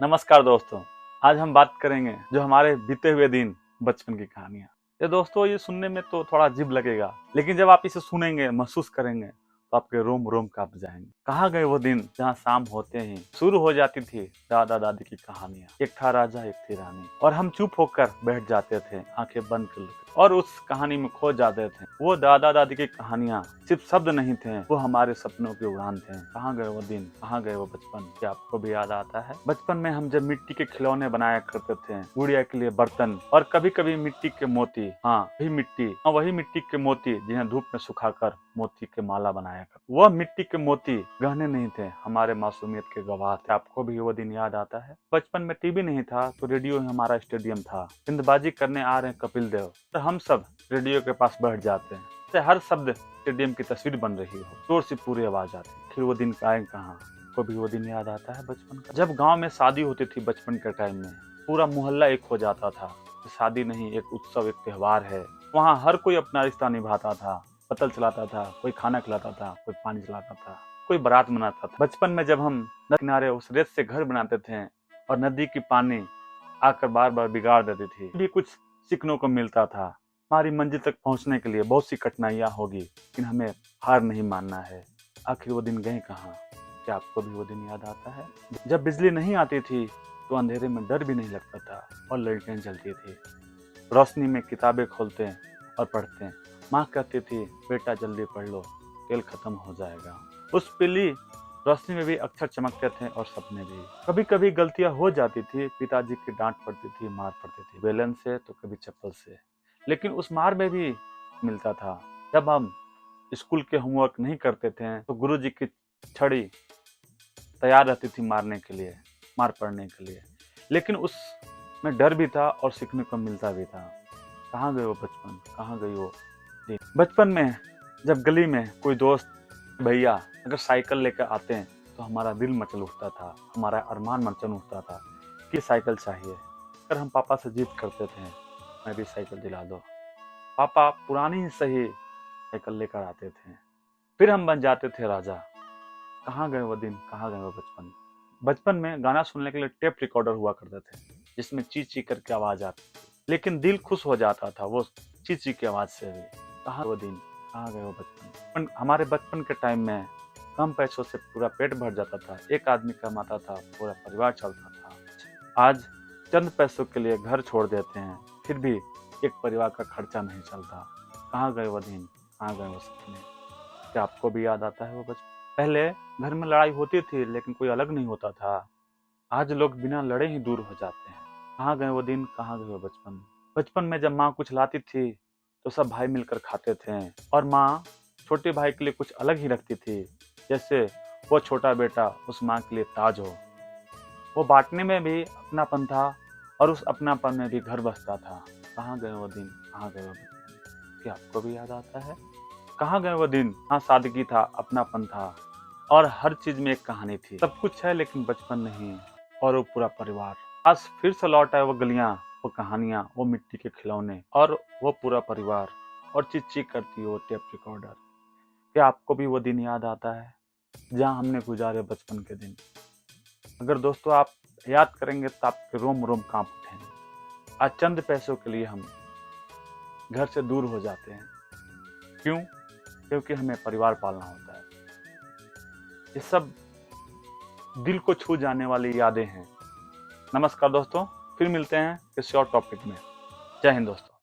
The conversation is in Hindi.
नमस्कार दोस्तों। आज हम बात करेंगे जो हमारे बीते हुए दिन, बचपन की कहानियां। ये दोस्तों, ये सुनने में तो थोड़ा अजीब लगेगा, लेकिन जब आप इसे सुनेंगे, महसूस करेंगे, तो आपके रोम रोम कांप जाएंगे। कहाँ गए वो दिन जहाँ शाम होते ही शुरू हो जाती थी दादा दादी की कहानियां। एक था राजा, एक थी रानी, और हम चुप होकर बैठ जाते थे, आंखें बंद कर लेते और उस कहानी में खो जाते थे। वो दादा दादी की कहानियां सिर्फ शब्द नहीं थे, वो हमारे सपनों की उड़ान थे। कहाँ गए वो दिन, कहाँ गए वो बचपन? क्या आपको भी याद आता है? बचपन में हम जब मिट्टी के खिलौने बनाया करते थे, गुड़िया के लिए बर्तन, और कभी कभी मिट्टी के मोती। वही मिट्टी के मोती जिन्हें धूप में सुखाकर मोती के माला बनाया कर। वह मिट्टी के मोती गहने नहीं थे, हमारे मासूमियत के गवाह थे। आपको भी वो दिन याद आता है? बचपन में टीवी नहीं था तो रेडियो ही हमारा स्टेडियम था। गेंदबाजी करने आ रहे हैं कपिल देव, तो हम सब रेडियो के पास बैठ जाते हैं। तो हर शब्द स्टेडियम की तस्वीर बन रही हो, जोर से पूरी आवाज आती। फिर वो दिन आए कहाँ? को भी वो दिन याद आता है बचपन का, जब गांव में शादी होती थी। बचपन के टाइम में पूरा मोहल्ला एक हो जाता था। शादी नहीं, एक उत्सव, एक त्योहार है। वहाँ हर कोई अपना रिश्ता निभाता था, पतल चलाता था, कोई खाना खिलाता था, कोई पानी चलाता था, कोई बारात मनाता था। बचपन में जब हम नदी किनारे उस रेत से घर बनाते थे और नदी की पानी आकर बार बार बिगाड़ देती थी, भी कुछ सीखने को मिलता था। हमारी मंजिल तक पहुंचने के लिए बहुत सी कठिनाइयां होगी, लेकिन हमें हार नहीं मानना है। आखिर वो दिन गए कहाँ? क्या आपको भी वो दिन याद आता है? जब बिजली नहीं आती थी तो अंधेरे में डर भी नहीं लगता था और लाइटें जलती थी। रोशनी में किताबें खोलते और पढ़ते। माँ कहती थी, बेटा जल्दी पढ़ लो, तेल खत्म हो जाएगा। उस पीली रोशनी में भी अक्षर चमकते थे और सपने भी। कभी कभी गलतियां हो जाती थी, पिताजी की डांट पड़ती थी, मार पड़ती थी, बेलन से तो कभी चप्पल से, लेकिन उस मार में भी मिलता था। जब हम स्कूल के होमवर्क नहीं करते थे तो गुरुजी की छड़ी तैयार रहती थी मारने के लिए, मार पड़ने के लिए, लेकिन उसमें डर भी था और सीखने को मिलता भी था। कहाँ गए वो बचपन, कहाँ गई वो दिन? बचपन में जब गली में कोई दोस्त भैया अगर साइकिल लेकर आते हैं तो हमारा दिल मचल उठता था, हमारा अरमान मचल उठता था कि साइकिल चाहिए। अगर हम पापा से जिद करते थे, मैं भी साइकिल दिला दो, पापा पुरानी ही सही साइकिल लेकर आते थे। फिर हम बन जाते थे राजा। कहाँ गए वो दिन, कहाँ गए वो बचपन? बचपन में गाना सुनने के लिए टेप रिकॉर्डर हुआ करते थे, जिसमें चीख चीख करके आवाज आती थी, लेकिन दिल खुश हो जाता था वो चीख चीख की आवाज से भी। कहाँ वो दिन, कहाँ गए वो बचपन? हमारे बचपन के टाइम में कम पैसों से पूरा पेट भर जाता था। एक आदमी कमाता था, पूरा परिवार चलता था। आज चंद पैसों के लिए घर छोड़ देते हैं, फिर भी एक परिवार का खर्चा नहीं चलता। कहाँ गए वो दिन, कहाँ गए वो सपने? क्या आपको भी याद आता है वो बचपन? पहले घर में लड़ाई होती थी लेकिन कोई अलग नहीं होता था। आज लोग बिना लड़े ही दूर हो जाते हैं। कहाँ गए वो दिन, कहाँ गए वो बचपन? बचपन में जब माँ कुछ लाती थी तो सब भाई मिलकर खाते थे, और माँ छोटे भाई के लिए कुछ अलग ही रखती थी, जैसे वो छोटा बेटा उस माँ के लिए ताज हो। वो बांटने में भी अपनापन था और उस अपनापन में भी घर बसता था। कहाँ गए वो दिन, कहाँ गए वो बचपन? क्या आपको भी याद आता है? कहाँ गए वो दिन? हाँ, सादगी था, अपनापन था, और हर चीज में एक कहानी थी। सब कुछ है लेकिन बचपन नहीं, और वो पूरा परिवार। आज फिर से लौट आए वो गलियां, वो कहानियां, वो मिट्टी के खिलौने, और वो पूरा परिवार, और चीख चीख करती है वो टेप रिकॉर्डर। क्या आपको भी वो दिन याद आता है जहाँ हमने गुजारे बचपन के दिन? अगर दोस्तों आप याद करेंगे तो आपके रोम रोम कांप उठेंगे। आज चंद पैसों के लिए हम घर से दूर हो जाते हैं। क्यों? क्योंकि हमें परिवार पालना होता है। ये सब दिल को छू जाने वाली यादें हैं। नमस्कार दोस्तों, फिर मिलते हैं किसी और टॉपिक में। जय हिंद दोस्तों।